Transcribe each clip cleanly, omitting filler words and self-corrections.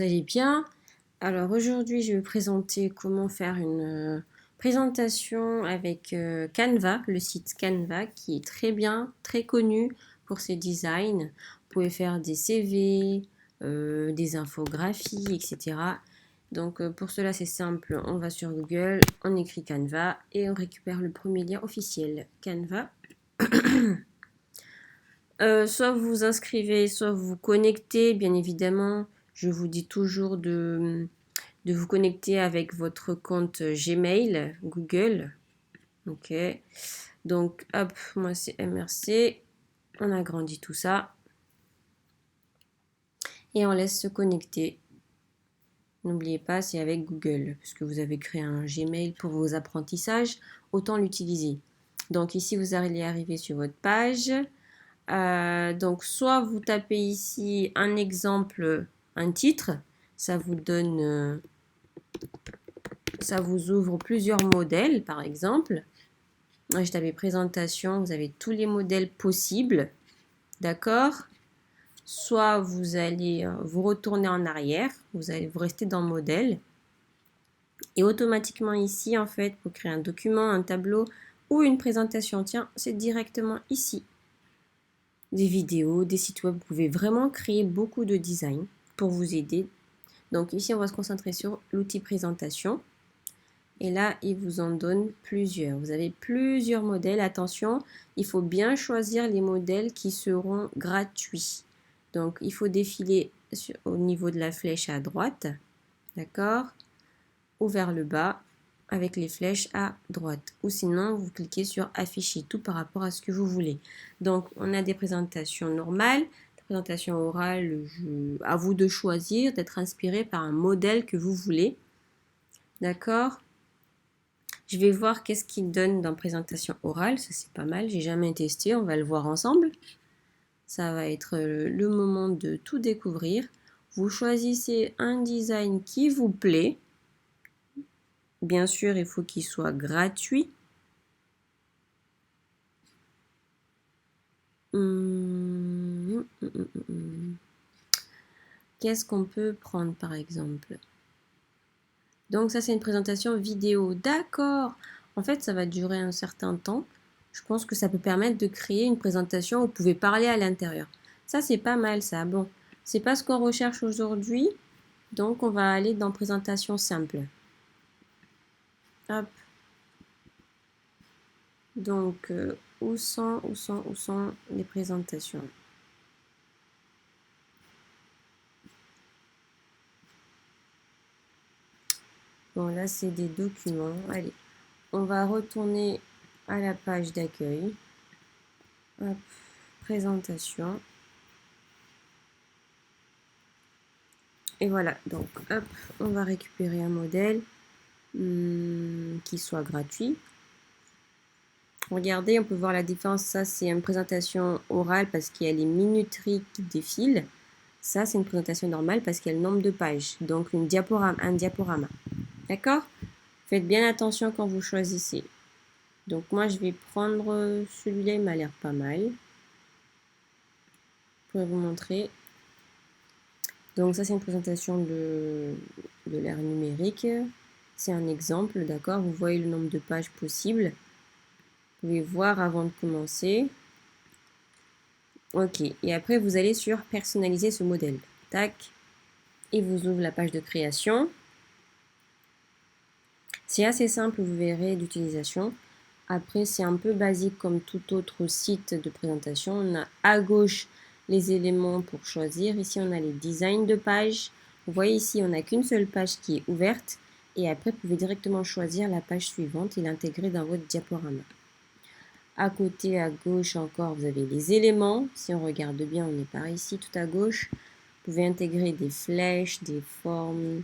Vous allez bien? Alors aujourd'hui, je vais vous présenter comment faire une présentation avec Canva, le site Canva qui est très bien, très connu pour ses designs. Vous pouvez faire des CV, des infographies, etc. Donc pour cela, c'est simple. On va sur Google, on écrit Canva et on récupère le premier lien officiel, Canva. Soit vous vous inscrivez, soit vous vous connectez, bien évidemment. Je vous dis toujours de vous connecter avec votre compte Gmail, Google. Ok. Donc, hop, moi c'est MRC. On agrandit tout ça. Et on laisse se connecter. N'oubliez pas, c'est avec Google, puisque vous avez créé un Gmail pour vos apprentissages, autant l'utiliser. Donc ici, vous allez arriver sur votre page. Donc soit vous tapez ici un exemple, un titre, ça vous donne, ça vous ouvre plusieurs modèles par exemple. Moi je tapais présentation, vous avez tous les modèles possibles, d'accord? Soit vous allez vous retourner en arrière, vous allez vous rester dans modèle et automatiquement ici en fait pour créer un document, un tableau ou une présentation, tiens c'est directement ici. Des vidéos, des sites web. Vous pouvez vraiment créer beaucoup de design pour vous aider. Donc ici, on va se concentrer sur l'outil présentation. Et là, il vous en donne plusieurs. Vous avez plusieurs modèles. Attention, il faut bien choisir les modèles qui seront gratuits. Donc, il faut défiler au niveau de la flèche à droite. D'accord? Ou vers le bas avec les flèches à droite. Ou sinon, vous cliquez sur afficher tout par rapport à ce que vous voulez. Donc, on a des présentations normales, des présentations orales, à vous de choisir, d'être inspiré par un modèle que vous voulez. D'accord? Je vais voir qu'est-ce qu'il donne dans présentation orale. Ça, c'est pas mal. J'ai jamais testé. On va le voir ensemble. Ça va être le moment de tout découvrir. Vous choisissez un design qui vous plaît. Bien sûr, il faut qu'il soit gratuit. Qu'est-ce qu'on peut prendre par exemple? Donc ça, c'est une présentation vidéo. D'accord. En fait, ça va durer un certain temps. Je pense que ça peut permettre de créer une présentation où vous pouvez parler à l'intérieur. Ça, c'est pas mal ça. Bon, c'est pas ce qu'on recherche aujourd'hui. Donc, on va aller dans présentation simple. Hop. Donc, où sont les présentations? Bon, là, c'est des documents. Allez, on va retourner à la page d'accueil. Hop, présentation. Et voilà, donc, hop, on va récupérer un modèle qui soit gratuit. Regardez, on peut voir la différence. Ça, c'est une présentation orale parce qu'il y a les minuteries qui défilent. Ça, c'est une présentation normale parce qu'il y a le nombre de pages. Donc, un diaporama. D'accord? Faites bien attention quand vous choisissez. Donc, moi, je vais prendre celui-là. Il m'a l'air pas mal. Je pourrais vous montrer. Donc, ça, c'est une présentation de l'ère numérique. C'est un exemple, d'accord? Vous voyez le nombre de pages possibles. Vous pouvez voir avant de commencer. Ok, et après vous allez sur personnaliser ce modèle. Tac, il vous ouvre la page de création. C'est assez simple, vous verrez, d'utilisation. Après, c'est un peu basique comme tout autre site de présentation. On a à gauche les éléments pour choisir. Ici, on a les designs de pages. Vous voyez ici, on n'a qu'une seule page qui est ouverte. Et après, vous pouvez directement choisir la page suivante et l'intégrer dans votre diaporama. À côté, à gauche encore, vous avez les éléments. Si on regarde bien, on est par ici, tout à gauche. Vous pouvez intégrer des flèches, des formes,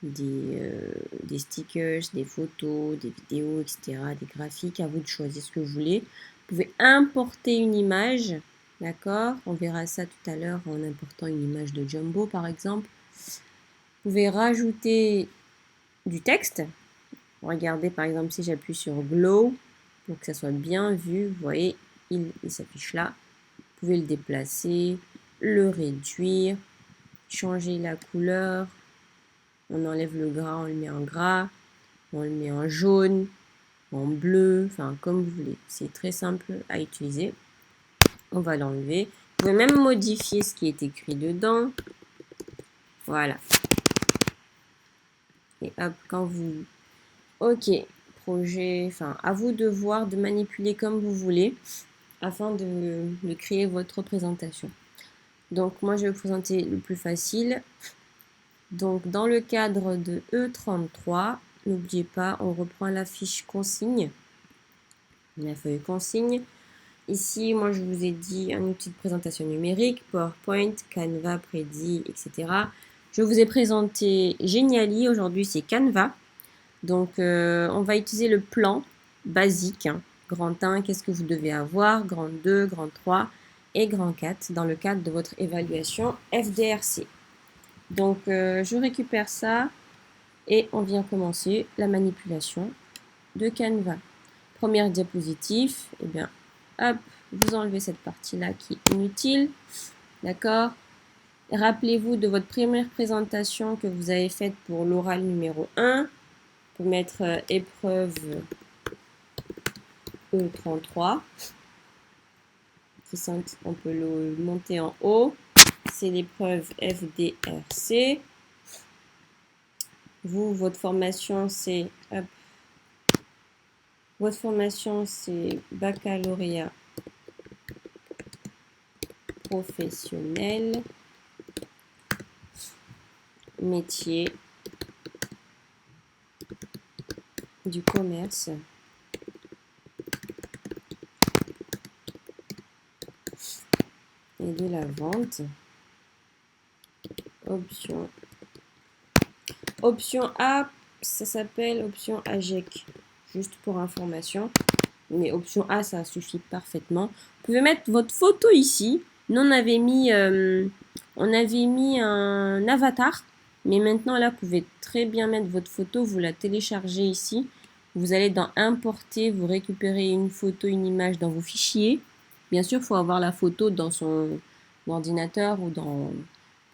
des stickers, des photos, des vidéos, etc., des graphiques. À vous de choisir ce que vous voulez. Vous pouvez importer une image, d'accord? On verra ça tout à l'heure en important une image de Jumbo, par exemple. Vous pouvez rajouter du texte. Regardez, par exemple, si j'appuie sur Glow, pour que ça soit bien vu, vous voyez, il s'affiche là. Vous pouvez le déplacer, le réduire. changer la couleur. On enlève le gras, on le met en gras. On le met en jaune, en bleu, enfin comme vous voulez. C'est très simple à utiliser. On va l'enlever. Vous pouvez même modifier ce qui est écrit dedans. Voilà. Et hop, quand vous... Ok, projet, enfin à vous de voir, de manipuler comme vous voulez afin de créer votre présentation. Donc moi je vais vous présenter le plus facile. Donc dans le cadre de E33, n'oubliez pas, on reprend la fiche consigne, la feuille consigne. Ici, moi je vous ai dit un outil de présentation numérique, PowerPoint, Canva, Prezi, etc. Je vous ai présenté Geniali, aujourd'hui c'est Canva. Donc on va utiliser le plan basique, hein. Grand 1, qu'est-ce que vous devez avoir, grand 2, grand 3 et grand 4 dans le cadre de votre évaluation FDRC. Donc je récupère ça et on vient commencer la manipulation de Canva. Première diapositive, et bien hop, vous enlevez cette partie-là qui est inutile, d'accord? Rappelez-vous de votre première présentation que vous avez faite pour l'oral numéro 1, pour mettre épreuve E33, on peut le monter en haut, c'est l'épreuve FDRC. Vous, votre formation, c'est baccalauréat professionnel, métier du commerce et de la vente. Option A, ça s'appelle option AGEC, juste pour information. Mais option A, ça suffit parfaitement. Vous pouvez mettre votre photo ici. Nous, on avait mis un avatar. Mais maintenant, là, vous pouvez très bien mettre votre photo. Vous la téléchargez ici. Vous allez dans Importer. Vous récupérez une photo, une image dans vos fichiers. Bien sûr, il faut avoir la photo dans son ordinateur ou dans...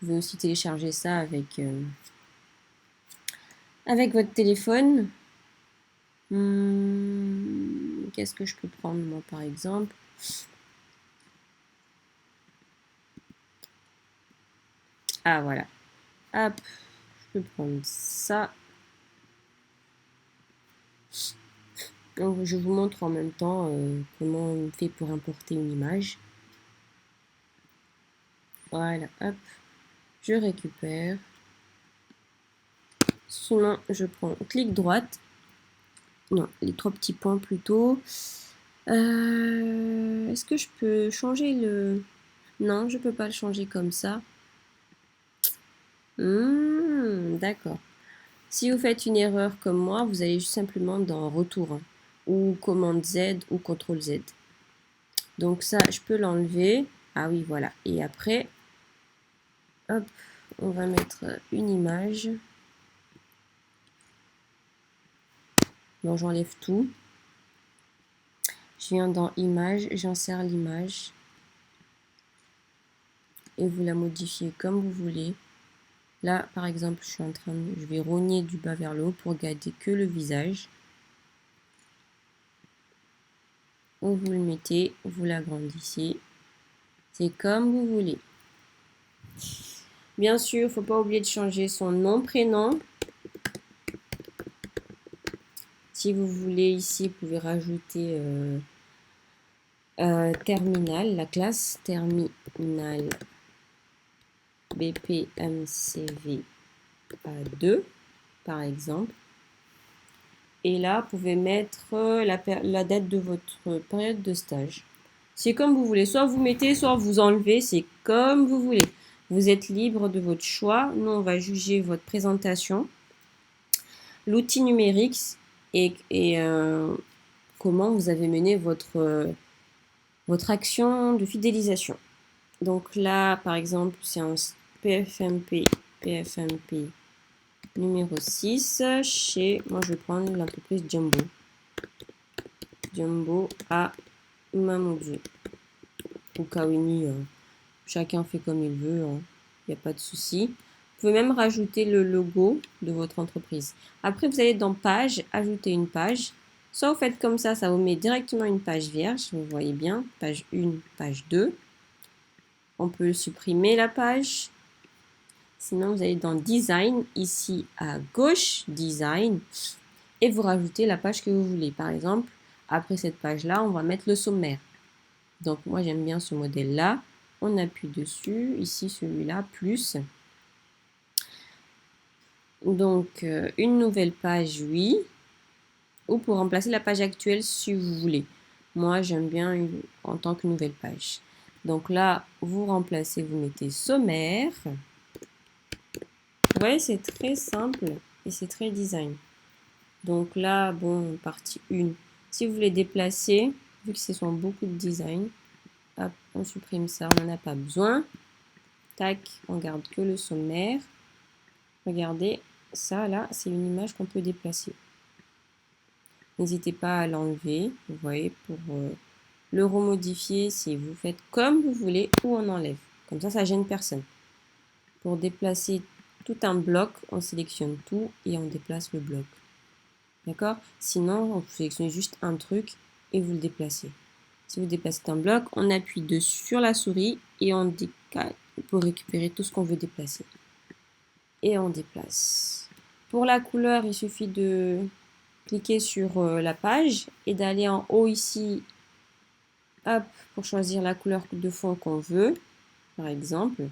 Vous pouvez aussi télécharger ça avec votre téléphone. Qu'est-ce que je peux prendre, moi, par exemple? Ah, voilà. Hop, je peux prendre ça. Donc, je vous montre en même temps comment on fait pour importer une image. Voilà, hop. Je récupère. Sinon, je prends clic droite. Non, les 3 petits points plutôt. Est-ce que je peux changer le... Non, je peux pas le changer comme ça. D'accord. Si vous faites une erreur comme moi, vous allez juste simplement dans Retour, hein, ou Commande Z ou Ctrl Z. Donc ça, je peux l'enlever. Ah oui, voilà. Et après, hop, on va mettre une image. Bon, j'enlève tout. Je viens dans Image, j'insère l'image. Et vous la modifiez comme vous voulez. Là, par exemple, je vais rogner du bas vers le haut pour garder que le visage. Où vous le mettez, vous l'agrandissez. C'est comme vous voulez. Bien sûr, il ne faut pas oublier de changer son nom, prénom. Si vous voulez, ici, vous pouvez rajouter terminal, la classe terminal BPMCV A2, par exemple. Et là, vous pouvez mettre la date de votre période de stage. C'est comme vous voulez. Soit vous mettez, soit vous enlevez. C'est comme vous voulez. Vous êtes libre de votre choix. Nous, on va juger votre présentation. L'outil numérique et comment vous avez mené votre action de fidélisation. Donc là, par exemple, c'est un PFMP numéro 6 chez, moi je vais prendre l'entreprise Jumbo à Mamoudzou ou Kawini, chacun fait comme il veut, hein. il n'y a pas de souci. Vous pouvez même rajouter le logo de votre entreprise. Après, vous allez dans page, ajouter une page. Soit vous faites comme ça vous met directement une page vierge, vous voyez bien, page 1, page 2. On peut supprimer la page. Sinon, vous allez dans Design, ici à gauche, Design, et vous rajoutez la page que vous voulez. Par exemple, après cette page-là, on va mettre le sommaire. Donc, moi, j'aime bien ce modèle-là. On appuie dessus, ici, celui-là, plus. Donc, une nouvelle page, oui. Ou pour remplacer la page actuelle, si vous voulez. Moi, j'aime bien en tant que nouvelle page. Donc là, vous remplacez, vous mettez sommaire. Vous voyez, c'est très simple et c'est très design. Donc là, bon, partie 1. Si vous voulez déplacer, vu que ce sont beaucoup de design, hop, on supprime ça, on n'en a pas besoin. Tac, on garde que le sommaire. Regardez, ça là, c'est une image qu'on peut déplacer. N'hésitez pas à l'enlever, vous voyez, pour le remodifier, si vous faites comme vous voulez ou on enlève. Comme ça gêne personne. Pour déplacer tout un bloc, on sélectionne tout et on déplace le bloc. D'accord? Sinon, vous sélectionnez juste un truc et vous le déplacez. Si vous déplacez un bloc, on appuie dessus sur la souris et on décale pour récupérer tout ce qu'on veut déplacer. Et on déplace. Pour la couleur, il suffit de cliquer sur la page et d'aller en haut ici, hop, pour choisir la couleur de fond qu'on veut, par exemple.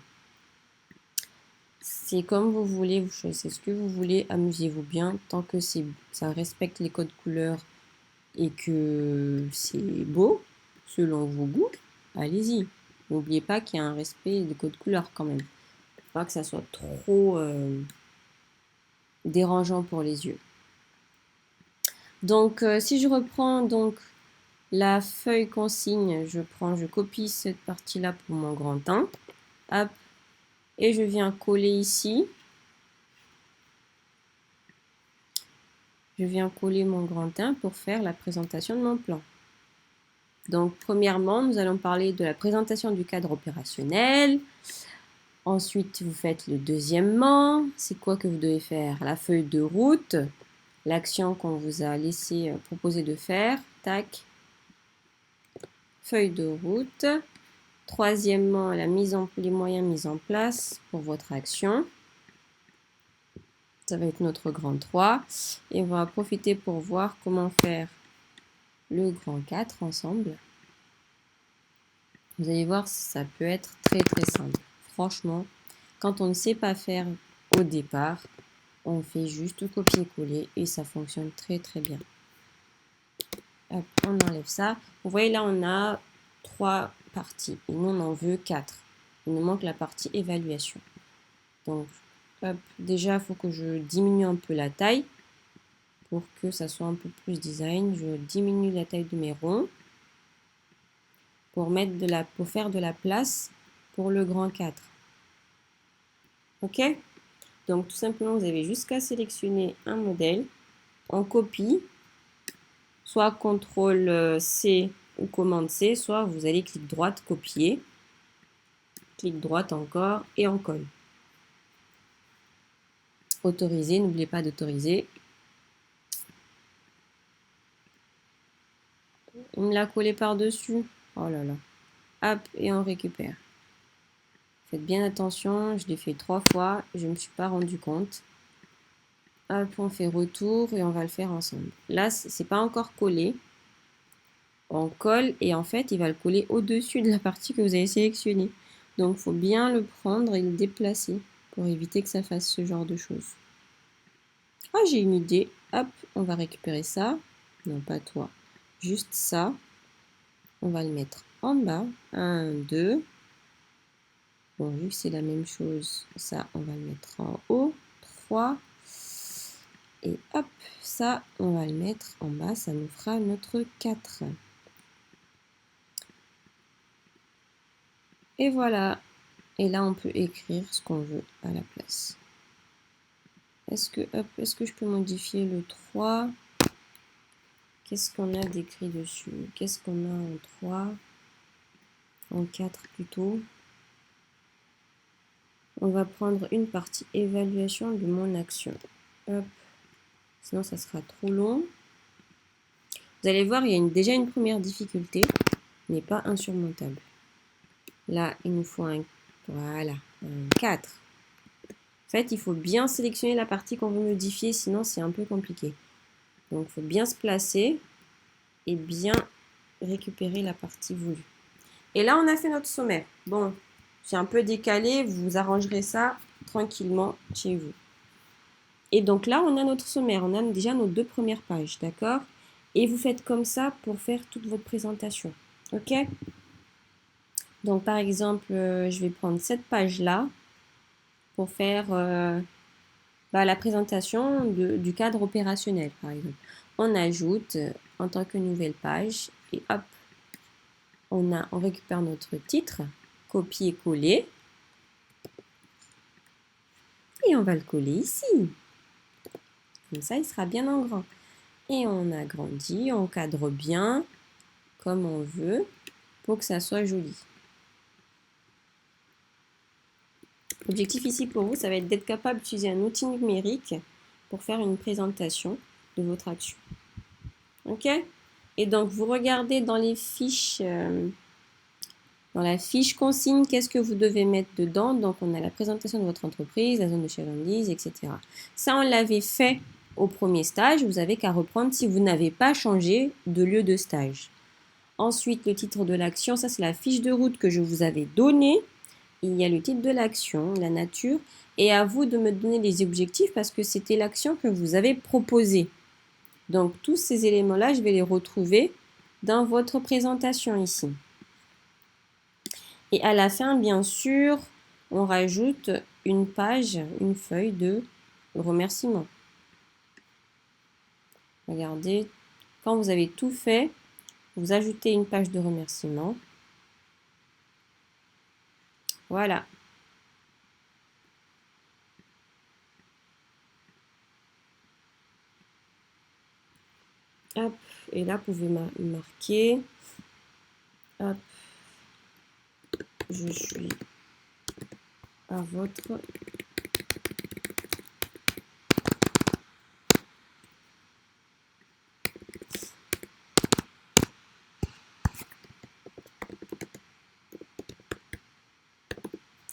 C'est comme vous voulez, vous choisissez ce que vous voulez, amusez-vous bien, tant que ça respecte les codes couleurs et que c'est beau, selon vos goûts, allez-y. N'oubliez pas qu'il y a un respect des codes couleurs quand même. Pas que ça soit trop dérangeant pour les yeux. Donc, si je reprends donc la feuille consigne, je copie cette partie-là pour mon grand 1. Hop, et je viens coller ici. Je viens coller mon grand 1 pour faire la présentation de mon plan. Donc, premièrement, nous allons parler de la présentation du cadre opérationnel. Ensuite, vous faites le deuxièmement. C'est quoi que vous devez faire? La feuille de route, l'action qu'on vous a laissé proposer de faire. Tac. Feuille de route. Troisièmement, les moyens mis en place pour votre action. Ça va être notre grand 3. Et on va profiter pour voir comment faire le grand 4 ensemble. Vous allez voir, ça peut être très très simple. Franchement, quand on ne sait pas faire au départ, on fait juste copier-coller et ça fonctionne très très bien. Hop, on enlève ça. Vous voyez là, on a 3 parties et nous on en veut 4. Il nous manque la partie évaluation. Donc, hop, déjà, il faut que je diminue un peu la taille pour que ça soit un peu plus design. Je diminue la taille de mes ronds pour faire de la place pour le grand 4. Ok? Donc, tout simplement, vous avez juste qu'à sélectionner un modèle. On copie, soit CTRL-C ou commande-C, soit vous allez clic droite, copier, clic droite encore et on colle. Autoriser, n'oubliez pas d'autoriser. Il me l'a collé par-dessus. Oh là là. Hop, et on récupère. Faites bien attention, je l'ai fait 3 fois, je ne me suis pas rendu compte. Hop, on fait retour et on va le faire ensemble. Là, c'est pas encore collé. On colle et en fait, il va le coller au-dessus de la partie que vous avez sélectionnée. Donc, il faut bien le prendre et le déplacer pour éviter que ça fasse ce genre de choses. Ah, j'ai une idée. Hop, on va récupérer ça. Non, pas toi. Juste ça. On va le mettre en bas. 1, 2. Bon, vu que c'est la même chose, ça, on va le mettre en haut. 3. Et hop, ça, on va le mettre en bas. Ça nous fera notre 4. Et voilà. Et là, on peut écrire ce qu'on veut à la place. Est-ce que je peux modifier le 3? Qu'est-ce qu'on a d'écrit dessus? Qu'est-ce qu'on a en 3? En 4 plutôt. On va prendre une partie évaluation de mon action. Hop. Sinon, ça sera trop long. Vous allez voir, il y a déjà une première difficulté, mais pas insurmontable. Là, il nous faut un 4. En fait, il faut bien sélectionner la partie qu'on veut modifier, sinon c'est un peu compliqué. Donc, il faut bien se placer et bien récupérer la partie voulue. Et là, on a fait notre sommaire. Bon, c'est un peu décalé, vous arrangerez ça tranquillement chez vous. Et donc là, on a notre sommaire, on a déjà nos 2 premières pages, d'accord? Et vous faites comme ça pour faire toute votre présentation, ok? Donc par exemple, je vais prendre cette page-là pour faire la présentation du cadre opérationnel, par exemple. On ajoute en tant que nouvelle page et hop, on récupère notre titre, copier-coller et on va le coller ici. Comme ça, il sera bien en grand. Et on agrandit, on cadre bien comme on veut pour que ça soit joli. L'objectif ici pour vous, ça va être d'être capable d'utiliser un outil numérique pour faire une présentation de votre action. Ok? Et donc, vous regardez dans les fiches, dans la fiche consigne, qu'est-ce que vous devez mettre dedans. Donc, on a la présentation de votre entreprise, la zone de chalandise, etc. Ça, on l'avait fait au premier stage. Vous n'avez qu'à reprendre si vous n'avez pas changé de lieu de stage. Ensuite, le titre de l'action, ça c'est la fiche de route que je vous avais donnée. Il y a le titre de l'action, la nature, et à vous de me donner les objectifs parce que c'était l'action que vous avez proposée. Donc, tous ces éléments-là, je vais les retrouver dans votre présentation ici. Et à la fin, bien sûr, on rajoute une page, une feuille de remerciement. Regardez, quand vous avez tout fait, vous ajoutez une page de remerciement. Voilà. Hop, et là, vous pouvez marquer. Hop, je suis à votre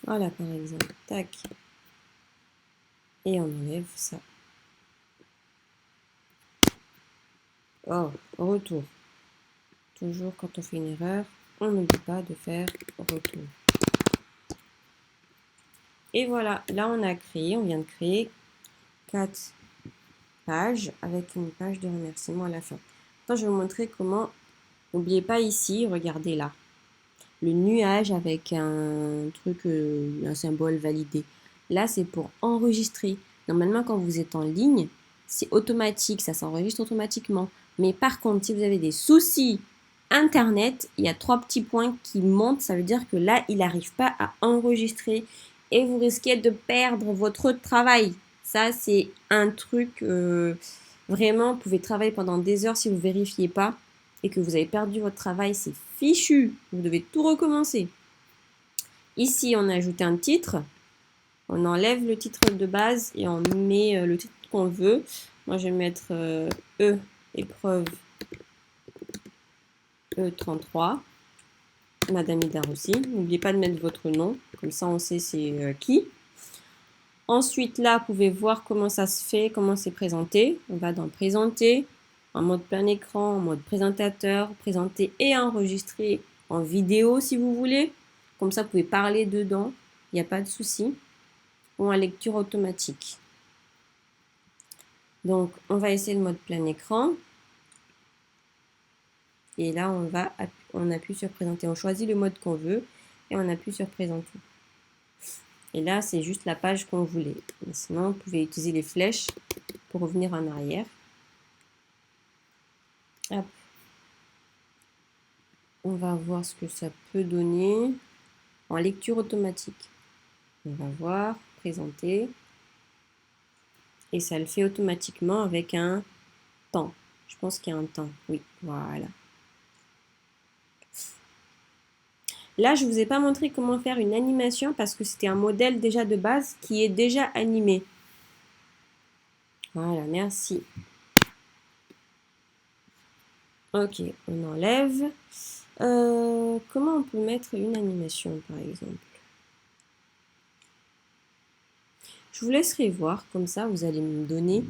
voilà, par exemple. Tac. Et on enlève ça. Oh, retour. Toujours quand on fait une erreur, on n'oublie pas de faire retour. Et voilà, là on vient de créer 4 pages avec une page de remerciement à la fin. Maintenant, je vais vous montrer comment. N'oubliez pas ici, regardez là, le nuage avec un truc, un symbole validé. Là, c'est pour enregistrer. Normalement, quand vous êtes en ligne, c'est automatique, ça s'enregistre automatiquement. Mais par contre, si vous avez des soucis Internet, il y a 3 petits points qui montent. Ça veut dire que là, il n'arrive pas à enregistrer et vous risquez de perdre votre travail. Ça, c'est un truc vraiment, vous pouvez travailler pendant des heures si vous ne vérifiez pas et que vous avez perdu votre travail, c'est fichu. Vous devez tout recommencer. Ici, on a ajouté un titre. On enlève le titre de base et on met le titre qu'on veut. Moi, je vais mettre E, épreuve E33. Madame Ida aussi. N'oubliez pas de mettre votre nom. Comme ça, on sait c'est qui. Ensuite, là, vous pouvez voir comment ça se fait, comment c'est présenté. On va dans Présenter, en mode plein écran, en mode présentateur, présenter et enregistrer en vidéo si vous voulez. Comme ça, vous pouvez parler dedans, il n'y a pas de souci. Ou en lecture automatique. Donc, on va essayer le mode plein écran. Et là, on appuie sur Présenter. On choisit le mode qu'on veut et on appuie sur Présenter. Et là, c'est juste la page qu'on voulait. Mais sinon, vous pouvez utiliser les flèches pour revenir en arrière. Hop. On va voir ce que ça peut donner en lecture automatique. On va voir, présenter. Et ça le fait automatiquement avec un temps. Je pense qu'il y a un temps. Oui, voilà. Là, je ne vous ai pas montré comment faire une animation parce que c'était un modèle déjà de base qui est déjà animé. Voilà, merci. Ok, on enlève. Comment on peut mettre une animation, par exemple? Je vous laisserai voir, comme ça, vous allez me donner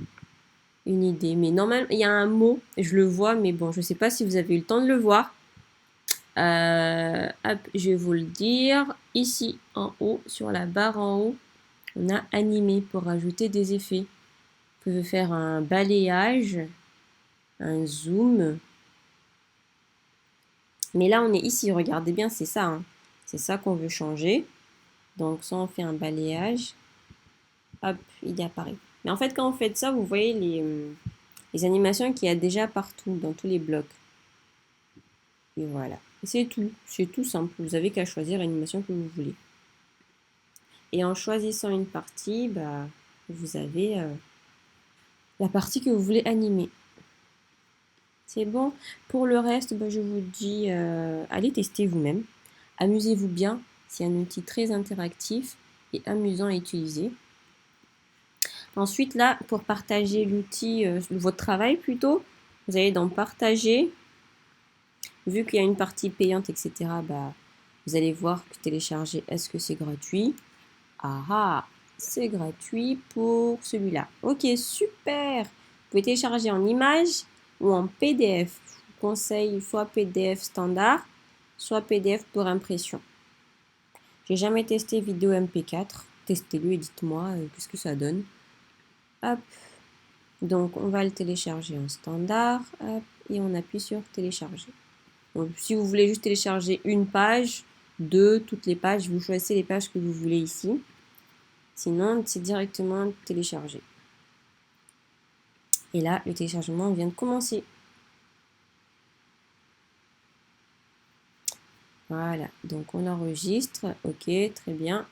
une idée. Mais normalement, il y a un mot, je le vois, mais bon, je ne sais pas si vous avez eu le temps de le voir. Hop, je vais vous le dire. Ici, en haut, sur la barre en haut, on a animé pour rajouter des effets. Vous pouvez faire un balayage, un zoom. Mais là, on est ici, regardez bien, c'est ça. Hein. C'est ça qu'on veut changer. Donc, ça, on fait un balayage. Hop, il apparaît. Mais en fait, quand vous faites ça, vous voyez les animations qu'il y a déjà partout, dans tous les blocs. Et voilà. C'est tout simple. Vous avez qu'à choisir l'animation que vous voulez. Et en choisissant une partie, bah, vous avez la partie que vous voulez animer. C'est bon. Pour le reste, bah, je vous dis, allez tester vous-même. Amusez-vous bien. C'est un outil très interactif et amusant à utiliser. Ensuite, là, pour partager l'outil, votre travail plutôt, vous allez dans Partager. Vu qu'il y a une partie payante, etc., bah, vous allez voir que télécharger, est-ce que c'est gratuit? Ah, c'est gratuit pour celui-là. Ok, super. Vous pouvez télécharger en image ou en PDF. Je vous conseille soit PDF standard, soit PDF pour impression. J'ai jamais testé vidéo MP4. Testez-le et dites-moi qu'est-ce que ça donne. Hop. Donc, on va le télécharger en standard. Hop, et on appuie sur télécharger. Donc, si vous voulez juste télécharger une page, toutes les pages, vous choisissez les pages que vous voulez ici. Sinon, c'est directement téléchargé. Et là, le téléchargement vient de commencer. Voilà, donc on enregistre. Ok, très bien.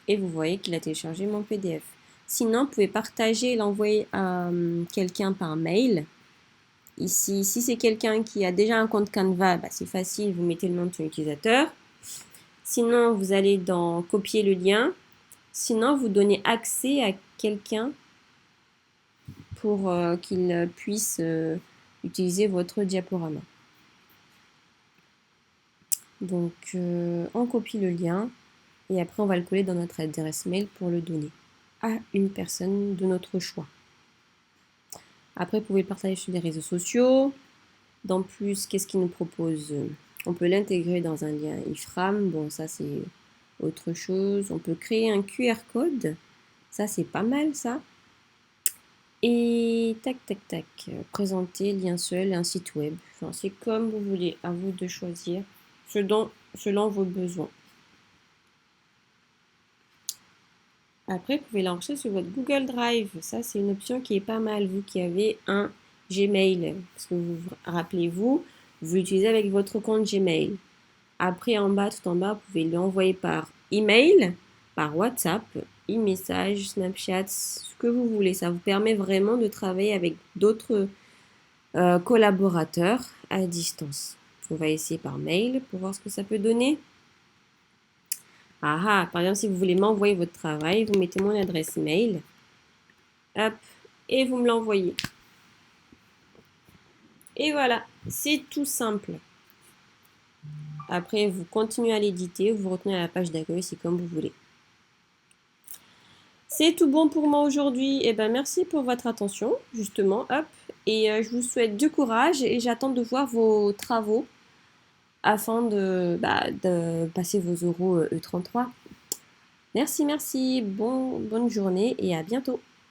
Et vous voyez qu'il a téléchargé mon PDF. Sinon, vous pouvez partager et l'envoyer à quelqu'un par mail. Ici, si c'est quelqu'un qui a déjà un compte Canva, bah, c'est facile, vous mettez le nom de son utilisateur. Sinon, vous allez dans copier le lien. Sinon, vous donnez accès à quelqu'un pour qu'il puisse utiliser votre diaporama. Donc, on copie le lien et après, on va le coller dans notre adresse mail pour le donner à une personne de notre choix. Après, vous pouvez le partager sur les réseaux sociaux. Dans plus, qu'est-ce qu'il nous propose? On peut l'intégrer dans un lien iframe. Bon, ça, c'est autre chose. On peut créer un QR code. Ça, c'est pas mal, ça. Et tac, tac, tac. Présenter, lien seul, un site web. Enfin, c'est comme vous voulez. À vous de choisir selon vos besoins. Après, vous pouvez l'enregistrer sur votre Google Drive. Ça, c'est une option qui est pas mal, vous qui avez un Gmail. Parce que rappelez-vous, vous l'utilisez avec votre compte Gmail. Après, en bas, tout en bas, vous pouvez l'envoyer par email, par WhatsApp, e-message, Snapchat, ce que vous voulez. Ça vous permet vraiment de travailler avec d'autres collaborateurs à distance. On va essayer par mail pour voir ce que ça peut donner. Par exemple, si vous voulez m'envoyer votre travail, vous mettez mon adresse mail. Hop, et vous me l'envoyez. Et voilà, c'est tout simple. Après, vous continuez à l'éditer, vous retenez à la page d'accueil, c'est comme vous voulez. C'est tout bon pour moi aujourd'hui. Et ben, merci pour votre attention, justement. Hop, et je vous souhaite du courage et j'attends de voir vos travaux afin de passer vos euros E33. Merci, bonne journée et à bientôt.